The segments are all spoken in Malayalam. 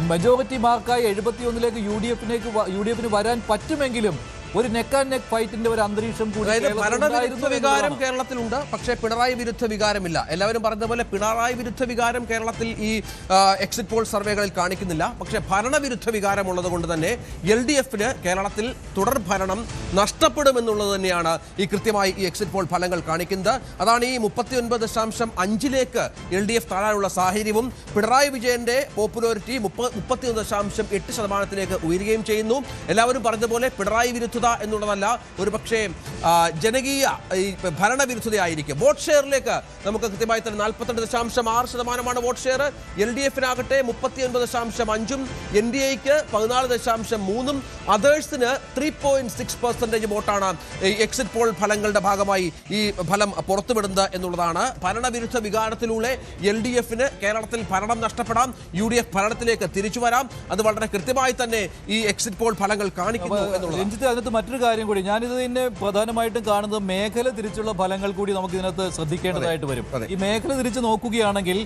മെജോറിറ്റി മാർക്കായി 71ലേക്ക് യു ഡി എഫിന് വരാൻ പറ്റുമെങ്കിലും ഒരു നെക്ക് ആൻഡ് നെക്ക് ഫൈറ്റിന്റെ ഒരു അന്തരീക്ഷം കൂടി ഭരണവിരുദ്ധ വികാരം കേരളത്തിലുണ്ട്. പക്ഷേ പിണറായി വിരുദ്ധ വികാരമില്ല. എല്ലാവരും പറഞ്ഞതുപോലെ പിണറായി വിരുദ്ധ വികാരം കേരളത്തിൽ ഈ എക്സിറ്റ് പോൾ സർവേകളിൽ കാണിക്കുന്നില്ല. പക്ഷേ ഭരണവിരുദ്ധ വികാരമുള്ളത് കൊണ്ട് തന്നെ LDFന് കേരളത്തിൽ തുടർ ഭരണം നഷ്ടപ്പെടുമെന്നുള്ളത് തന്നെയാണ് ഈ കൃത്യമായി ഈ എക്സിറ്റ് പോൾ ഫലങ്ങൾ കാണിക്കുന്നത്. അതാണ് ഈ 39.5ലേക്ക് LDF താഴാനുള്ള സാഹചര്യവും പിണറായി വിജയന്റെ പോപ്പുലാരിറ്റി 31.8% ഉയരുകയും ചെയ്യുന്നു. എല്ലാവരും പറഞ്ഞതുപോലെ പിണറായി വിരുദ്ധ എന്നുള്ളതല്ല, ഒരു പക്ഷേ ജനകീയ ഭരണവിരുദ്ധതയായിരിക്കും. വോട്ട് ഷെയറിലേക്ക് നമുക്ക് കൃത്യമായി തന്നെ 42.6% വോട്ട് ഷെയർ. LDFനാകട്ടെ 39.5%, NDAക്ക് 14.3%, അതേഴ്സിന് 3.6% വോട്ടാണ് ഈ എക്സിറ്റ് പോൾ ഫലങ്ങളുടെ ഭാഗമായി ഈ ഫലം പുറത്തുവിടുന്നത് എന്നുള്ളതാണ്. ഭരണവിരുദ്ധ വികാരത്തിലൂടെ LDFന് കേരളത്തിൽ ഭരണം നഷ്ടപ്പെടാം, UDF ഭരണത്തിലേക്ക് തിരിച്ചു വരാം. അത് വളരെ കൃത്യമായി തന്നെ ഈ എക്സിറ്റ് പോൾ ഫലങ്ങൾ കാണിക്കുന്നു എന്നുള്ളത്. അതിനകത്ത് മറ്റൊരു കാര്യം കൂടി, ഞാനിത് തന്നെ പ്രധാനമായിട്ടും കാണുന്നത് മേഖല തിരിച്ചുള്ള ഫലങ്ങൾ കൂടി നമുക്ക് ഇതിനകത്ത് ശ്രദ്ധിക്കേണ്ടതായിട്ട് വരും. ഈ മേഖല തിരിച്ച് നോക്കുകയാണെങ്കിൽ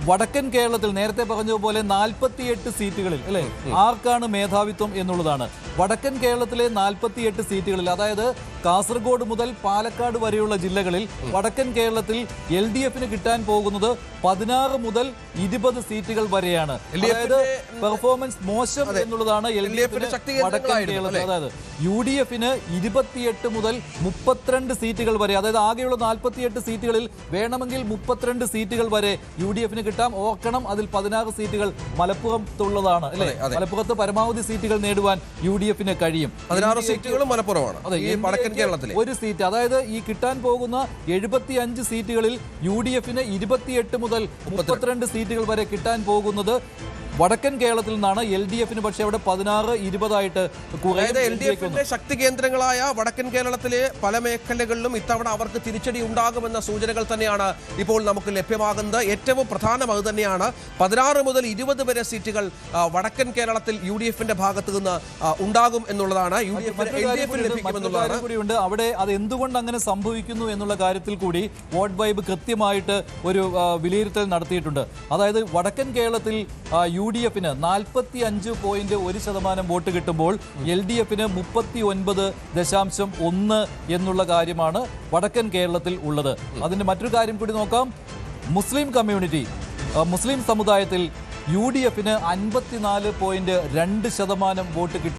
വടക്കൻ കേരളത്തിൽ നേരത്തെ പറഞ്ഞതുപോലെ 48 സീറ്റുകളിൽ അല്ലെ ആർക്കാണ് മേധാവിത്വം എന്നുള്ളതാണ്. വടക്കൻ കേരളത്തിലെ 48 സീറ്റുകളിൽ, അതായത് കാസർഗോഡ് മുതൽ പാലക്കാട് വരെയുള്ള ജില്ലകളിൽ വടക്കൻ കേരളത്തിൽ LDFന് കിട്ടാൻ പോകുന്നത് 16 മുതൽ 20 സീറ്റുകൾ വരെയാണ്. അതായത് പെർഫോമൻസ് മോശം എന്നുള്ളതാണ് LDFന് വടക്കൻ കേരളത്തിൽ. അതായത് UDFന് 28 മുതൽ 32 സീറ്റുകൾ വരെ, അതായത് ആകെയുള്ള 48 സീറ്റുകളിൽ വേണമെങ്കിൽ 32 സീറ്റുകൾ വരെ UDFന് കിട്ടാം. ഓർക്കണം, അതിൽ 16 സീറ്റുകൾ മലപ്പുറത്തുള്ളതാണ് അല്ലെ. മലപ്പുറത്ത് പരമാവധി സീറ്റുകൾ നേടുവാൻ UDFന് കഴിയും. 16 സീറ്റുകളും മലപ്പുറമാണ്. ഒരു സീറ്റ്, അതായത് ഈ കിട്ടാൻ പോകുന്ന 75 സീറ്റുകളിൽ UDFന് 28 മുതൽ 32 സീറ്റുകൾ വരെ കിട്ടാൻ പോകുന്നത് വടക്കൻ കേരളത്തിൽ നിന്നാണ്. LDFന് പക്ഷേ അവിടെ 16-20 ആയിട്ട് LDFന്റെ ശക്തി കേന്ദ്രങ്ങളായ വടക്കൻ കേരളത്തിലെ പല മേഖലകളിലും ഇത്തവണ അവർക്ക് തിരിച്ചടി ഉണ്ടാകുമെന്ന സൂചനകൾ തന്നെയാണ് ഇപ്പോൾ നമുക്ക് ലഭ്യമാകുന്നത്. ഏറ്റവും പ്രധാനം അത് തന്നെയാണ്. 16 മുതൽ 20 വരെ സീറ്റുകൾ വടക്കൻ കേരളത്തിൽ UDFന്റെ ഭാഗത്തു നിന്ന് ഉണ്ടാകും എന്നുള്ളതാണ്. കൂടിയുണ്ട് അവിടെ. അത് എന്തുകൊണ്ട് അങ്ങനെ സംഭവിക്കുന്നു എന്നുള്ള കാര്യത്തിൽ കൂടി വോട്ട് വൈബ് കൃത്യമായിട്ട് ഒരു വിലയിരുത്തൽ നടത്തിയിട്ടുണ്ട്. അതായത് വടക്കൻ കേരളത്തിൽ UDFന് 45.1% വോട്ട് കിട്ടുമ്പോൾ LDFന് 39.1 എന്നുള്ള കാര്യമാണ് വടക്കൻ കേരളത്തിൽ ഉള്ളത്. അതിന്റെ മറ്റൊരു കാര്യം കൂടി നോക്കാം. മുസ്ലിം കമ്മ്യൂണിറ്റി, മുസ്ലിം സമുദായത്തിൽ UDFന് 54.2% വോട്ട് കിട്ടും.